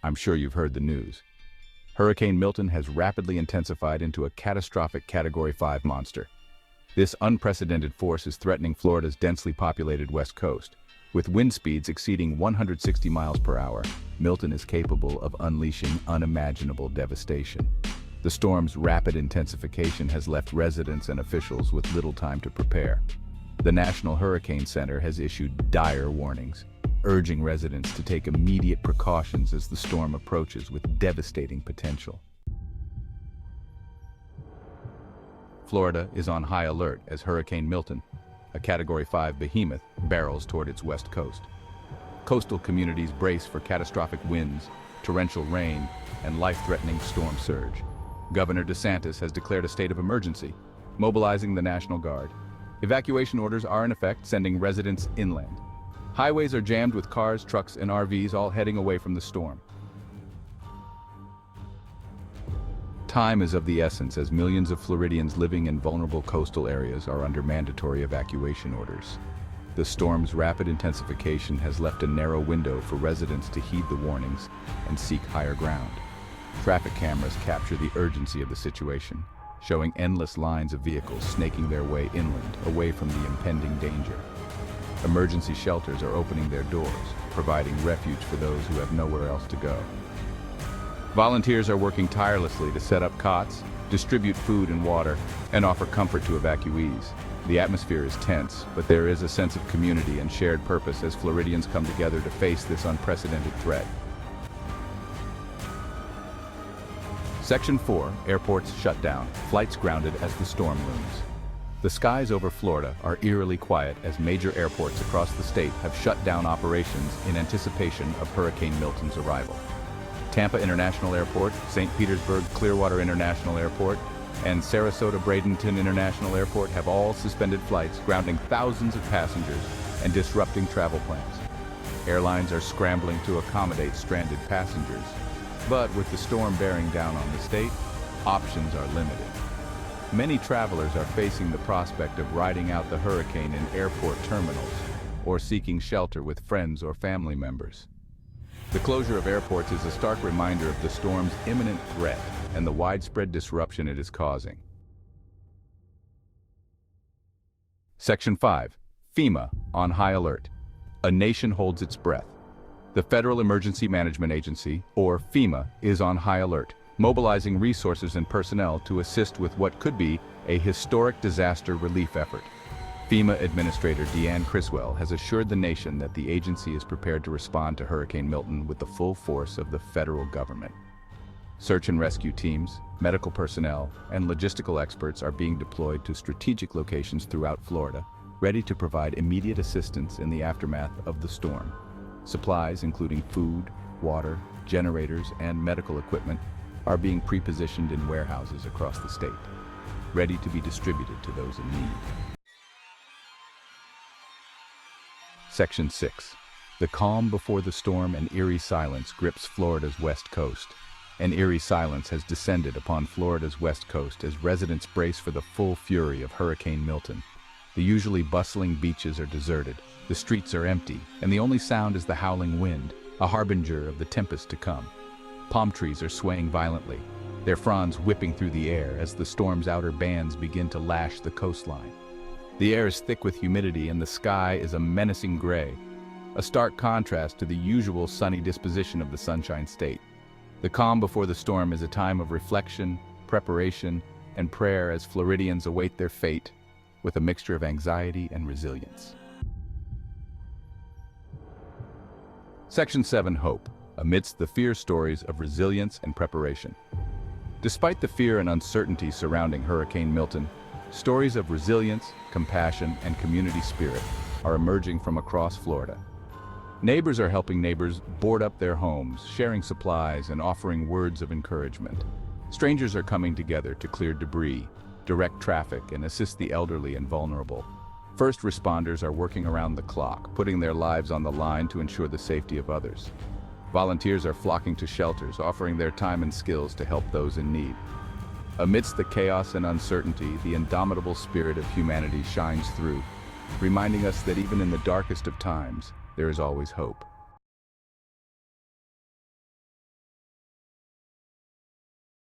I'm sure you've heard the news. Hurricane Milton has rapidly intensified into a catastrophic Category 5 monster. This unprecedented force is threatening Florida's densely populated west coast. With wind speeds exceeding 160 miles per hour, Milton is capable of unleashing unimaginable devastation. The storm's rapid intensification has left residents and officials with little time to prepare. The National Hurricane Center has issued dire warnings, urging residents to take immediate precautions as the storm approaches with devastating potential. Florida is on high alert as Hurricane Milton, a Category 5 behemoth, barrels toward its west coast. Coastal communities brace for catastrophic winds, torrential rain, and life-threatening storm surge. Governor DeSantis has declared a state of emergency, mobilizing the National Guard. Evacuation orders are in effect, sending residents inland. Highways are jammed with cars, trucks, and RVs all heading away from the storm. Time is of the essence as millions of Floridians living in vulnerable coastal areas are under mandatory evacuation orders. The storm's rapid intensification has left a narrow window for residents to heed the warnings and seek higher ground. Traffic cameras capture the urgency of the situation, showing endless lines of vehicles snaking their way inland, away from the impending danger. Emergency shelters are opening their doors, providing refuge for those who have nowhere else to go. Volunteers are working tirelessly to set up cots, distribute food and water, and offer comfort to evacuees. The atmosphere is tense, but there is a sense of community and shared purpose as Floridians come together to face this unprecedented threat. Section 4, Airports shut down, flights grounded as the storm looms. The skies over Florida are eerily quiet as major airports across the state have shut down operations in anticipation of Hurricane Milton's arrival. Tampa International Airport, St. Petersburg Clearwater International Airport, and Sarasota Bradenton International Airport have all suspended flights, grounding thousands of passengers and disrupting travel plans. Airlines are scrambling to accommodate stranded passengers, but with the storm bearing down on the state, options are limited. Many travelers are facing the prospect of riding out the hurricane in airport terminals or seeking shelter with friends or family members. The closure of airports is a stark reminder of the storm's imminent threat and the widespread disruption it is causing. Section 5. FEMA on high alert. A nation holds its breath. The Federal Emergency Management Agency, or FEMA, is on high alert, mobilizing resources and personnel to assist with what could be a historic disaster relief effort. FEMA Administrator Deanne Criswell has assured the nation that the agency is prepared to respond to Hurricane Milton with the full force of the federal government. Search and rescue teams, medical personnel, and logistical experts are being deployed to strategic locations throughout Florida, ready to provide immediate assistance in the aftermath of the storm. Supplies, including food, water, generators, and medical equipment, are being pre-positioned in warehouses across the state, ready to be distributed to those in need. Section 6. The calm before the storm and eerie silence grips Florida's west coast. An eerie silence has descended upon Florida's west coast as residents brace for the full fury of Hurricane Milton. The usually bustling beaches are deserted, the streets are empty, and the only sound is the howling wind, a harbinger of the tempest to come. Palm trees are swaying violently, their fronds whipping through the air as the storm's outer bands begin to lash the coastline. The air is thick with humidity and the sky is a menacing gray, a stark contrast to the usual sunny disposition of the Sunshine State. The calm before the storm is a time of reflection, preparation, and prayer as Floridians await their fate with a mixture of anxiety and resilience. Section 7. Hope, amidst the fear stories of resilience and preparation. Despite the fear and uncertainty surrounding Hurricane Milton, stories of resilience, compassion, and community spirit are emerging from across Florida. Neighbors are helping neighbors board up their homes, sharing supplies and offering words of encouragement. Strangers are coming together to clear debris, direct traffic, and assist the elderly and vulnerable. First responders are working around the clock, putting their lives on the line to ensure the safety of others. Volunteers are flocking to shelters, offering their time and skills to help those in need. Amidst the chaos and uncertainty, the indomitable spirit of humanity shines through, reminding us that even in the darkest of times, there is always hope.